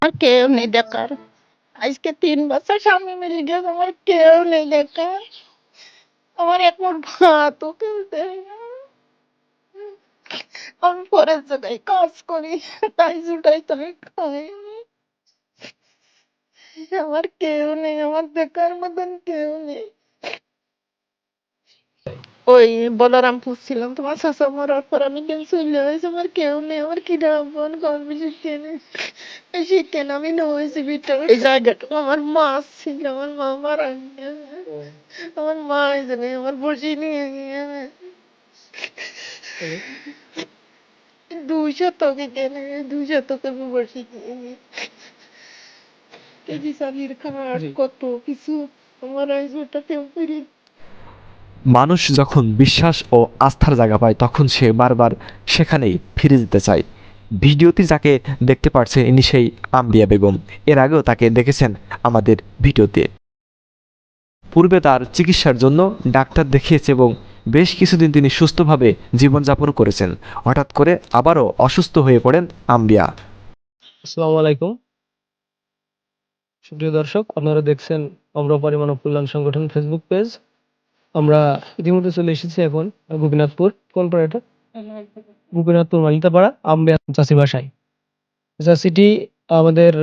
আমার কেউ নেই দেখার। আজকে 3 বছর স্বামী মেরে গেছে, আমার কেউ নেই দেখার। আমার এক মুঠ ভাতও কেউ দেয় না। আমি পরের জায়গায় কাজ করি, তাই জুটাই তাই খাই। আমার কেউ নেই, আমার দেখার মতন কেউ নেই। ওই বলরামপুর ছিলাম, তোমার চাচা মরার পর আমি কেন চলে হয়েছে। আমার কেউ নেই, আমার কিনা বোন কর্মী শিখেনে শিখেন আমি নয়েছি ভিতরে। এই জায়গাটুকু আমার মা ছিল, আমার মা মারা গিয়েছে। আমার মা এখানে আমার বসে নিয়ে গিয়ে 2 শতকে কেনে, 2 শতকে আমি বসে নিয়ে কেজি চালির খাট কত কিছু আমার আইস ওটা কেউ ফিরে। মানুষ যখন বিশ্বাস ও আস্থার জায়গা পায় তখন সে বারবার সেখানেই ফিরে যেতে চায়। ভিডিওটি যাকে দেখতে পাচ্ছেন ইনি সেই আম্বিয়া বেগম। এর আগেও তাকে দেখেছেন আমাদের ভিডিওতে। পূর্বে তার চিকিৎসার জন্য ডাক্তার দেখিয়েছে এবং বেশ কিছুদিন তিনি সুস্থভাবে জীবনযাপন করেছেন। হঠাৎ করে আবারও অসুস্থ হয়ে পড়েন আম্বিয়া। আসসালামু আলাইকুম সুপ্রিয় দর্শক, আপনারা দেখছেন অমরাপাড়ি মানব কল্যাণ সংগঠন ফেসবুক পেজ। আমরা ইতিমধ্যে চলে এসেছি এখন গোপীনাথপুর। কোন পাড়া এটা? গোপীনাথপুর মালিতাপাড়া আম্বিয়া চাষি বাসায়। চাষিটি আমাদের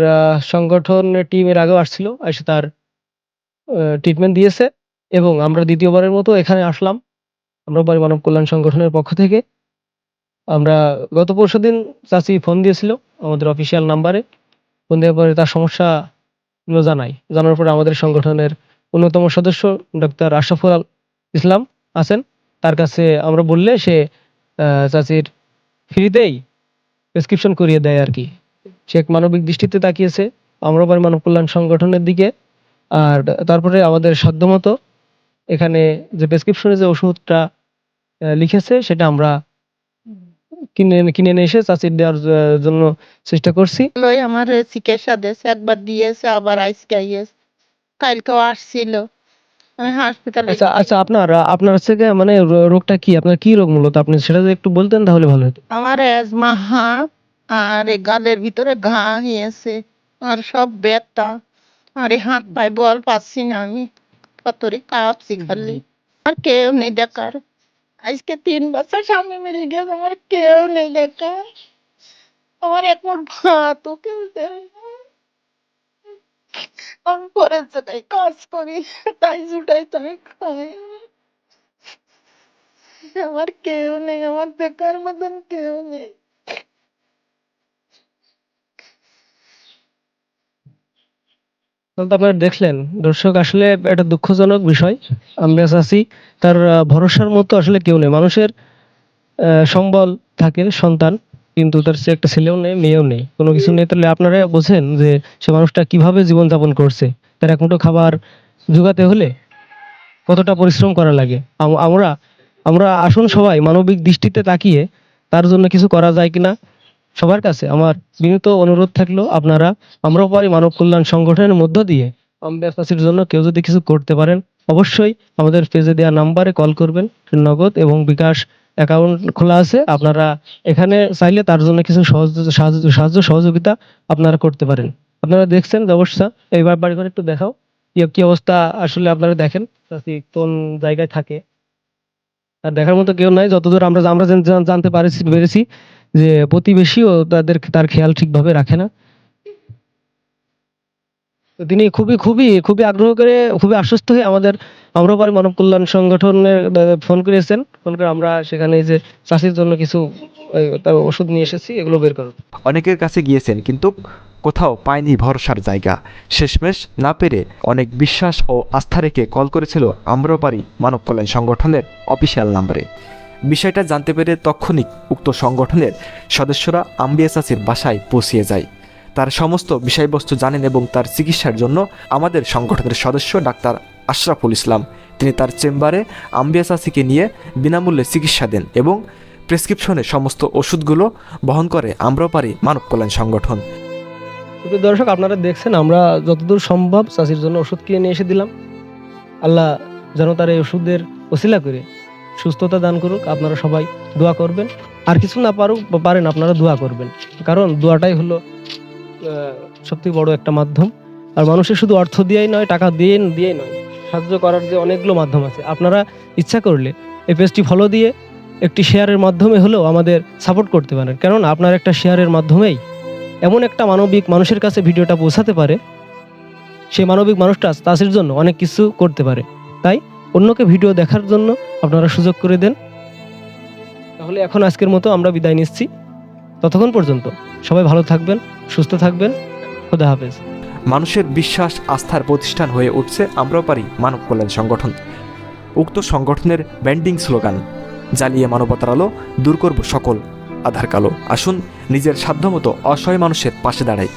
সংগঠনের টিমের আগেও আসছিল, এসে তার ট্রিটমেন্ট দিয়েছে এবং আমরা দ্বিতীয়বারের মতো এখানে আসলাম অমরাপাড়ি মানব কল্যাণ সংগঠনের পক্ষ থেকে। আমরা গত পরশুদিন চাচি ফোন দিয়েছিল আমাদের অফিসিয়াল নাম্বারে। ফোন দেওয়ার পরে তার সমস্যা জানার পরে আমাদের সংগঠনের অন্যতম সদস্য ডক্টর আশরাফুল ইসলাম আছেন, তার কাছে আমরা বললে সে চাচির ফ্রিতেই প্রেসক্রিপশন করিয়ে দেয় আর কি। সে এক মানবিক দৃষ্টিতে তাকিয়েছে আমরা মানব কল্যাণ সংগঠনের দিকে। আর তারপরে আমাদের সাধ্যমতো এখানে যে প্রেসক্রিপশনে যে ওষুধটা লিখেছে সেটা আমরা কিনে নিয়ে এসে চাচির দেওয়ার জন্য চেষ্টা করছি। লই আমার চিকিৎসা দিয়েছে, একবার দিয়েছে আবার আজকে আইয়েছে, কালকেও আসছিল। আমি হাসপাতালে আচ্ছা আচ্ছা, আপনার হচ্ছে গিয়ে মানে রোগটা কি, আপনার কি রোগ মূলত, আপনি সেটা যদি একটু বলতেন তাহলে ভালো হতো। আমার অ্যাজমা আর এই গালের ভিতরে ঘা হয়েছে, আর সব ব্যথা, আর এই হাত পায়ে বল পাচ্ছি না আমি, কতরে কাঁপছি খালি। আর কেউ নেই দেখার। আজকে 3 বছর স্বামী মেরে গেছে, আমার কেউ নেই দেখার। আমার এক মুঠ ভাতও কেউ দেয় না। আমি পরের জায়গায় কাজ করি, তাই জুটাই তাই খাই। আমার কেউ নেই, আমার দেখার মতন কেউ নেই। তাহলে তো আপনারা দেখলেন দর্শক, আসলে একটা দুঃখজনক বিষয়। আমরা চাচ্ছি তার ভরসার মতো আসলে কেউ নেই। মানুষের সম্বল থাকে সন্তান, কিন্তু তার সে একটা ছেলেও নেই মেয়েও নেই, কোনো কিছু নেই। তাহলে আপনারা বোঝেন যে সে মানুষটা কিভাবে জীবনযাপন করছে। তার এক মুঠো খাবার জোগাতে হলে কতটা পরিশ্রম করা লাগে। আমরা আমরা আসুন সবাই মানবিক দৃষ্টিতে তাকিয়ে তার জন্য কিছু করা যায় কিনা। সবার কাছে আমার বিনীত অনুরোধ থাকলো, আপনারা আমরাও পারি মানব কল্যাণ সংগঠনের মধ্য দিয়ে আম্বিয়া চাষির জন্য কেউ যদি কিছু করতে পারেন, অবশ্যই আমাদের পেজে দেওয়া নাম্বারে কল করবেন। নগদ এবং বিকাশ অ্যাকাউন্ট খোলা আছে, আপনারা এখানে চাইলে তার জন্য কিছু সাহায্য সহযোগিতা আপনারা করতে পারেন। আপনারা দেখছেন যে অবস্থা, এইবার বাড়ি করে একটু দেখাও কি কি অবস্থা। আসলে আপনারা দেখেন চাষি কোন জায়গায় থাকে, আর দেখার মতো কেউ নাই। যতদূর আমরা আমরা জানতে পেরেছি যে প্রতিবেশীও তার খেয়াল ঠিকভাবে রাখে না। তো তিনি খুবই আগ্রহ করে, খুবই আশ্বস্ত হয়ে আমাদের আম্রপাড়ি মানব কল্যাণ সংগঠনের ফোন করেছেন। ফোন করে আমরা সেখানে এই যে চাষির জন্য কিছু তার ওষুধ নিয়ে এসেছি, এগুলো বের করো। অনেকের কাছে গিয়েছেন কিন্তু কোথাও পায়নি ভরসার জায়গা। শেষমেশ না পেরে অনেক বিশ্বাস ও আস্থা রেখে কল করেছিল আম্রপাড়ি মানব কল্যাণ সংগঠনের অফিসিয়াল নাম্বারে। বিষয়টা জানতে পেরে তৎক্ষণিক উক্ত সংগঠনের সদস্যরা আম্বিয়া চাচির বাসায় পৌঁছিয়ে যায়। তার সমস্ত বিষয়বস্তু জানেন এবং তার চিকিৎসার জন্য আমাদের সংগঠনের সদস্য ডাক্তার আশরাফুল ইসলাম তিনি তার চেম্বারে আম্বিয়া চাচিকে নিয়ে বিনামূল্যে চিকিৎসা দেন এবং প্রেসক্রিপশনে সমস্ত ওষুধগুলো বহন করে আম্রপাড়ি মানব কল্যাণ সংগঠন। সুপ্রিয় দর্শক, আপনারা দেখছেন আমরা যতদূর সম্ভব চাষির জন্য ওষুধ কিনে নিয়ে এসে দিলাম। আল্লাহ যেন তার এই ওষুধের ওসিলা করে সুস্থতা দান করুক। আপনারা সবাই দোয়া করবেন, আর কিছু না পারেন আপনারা দোয়া করবেন, কারণ দোয়াটাই হলো সবথেকে বড় একটা মাধ্যম। আর মানুষের শুধু অর্থ দিয়েই নয়, টাকা দিয়েই নয়, সাহায্য করার যে অনেকগুলো মাধ্যম আছে। আপনারা ইচ্ছা করলে এই পেজটি ফলো দিয়ে একটি শেয়ারের মাধ্যমে হলেও আমাদের সাপোর্ট করতে পারেন, কারণ আপনার একটা শেয়ারের মাধ্যমেই এমন একটা মানবিক মানুষের কাছে ভিডিওটা পৌঁছাতে পারে, সেই মানবিক মানুষটা তাদের জন্য অনেক কিছু করতে পারে। তাই অন্যকে ভিডিও দেখার জন্য আপনারা সুযোগ করে দেন। তাহলে এখন আজকের মতো আমরা বিদায় নিচ্ছি। ততক্ষণ পর্যন্ত সবাই ভালো থাকবেন, সুস্থ থাকবেন। খোদা হাফেজ। মানুষের বিশ্বাস আস্থার প্রতিষ্ঠান হয়ে উঠছে আমরাও পারি মানব কল্যাণ সংগঠন। উক্ত সংগঠনের ব্র্যান্ডিং স্লোগান, জ্বালিয়ে মানবতার আলো, দূর করব সকল আধার কালো। আসুন নিজের সাধ্যমতো অসহায় মানুষের পাশে দাঁড়াই।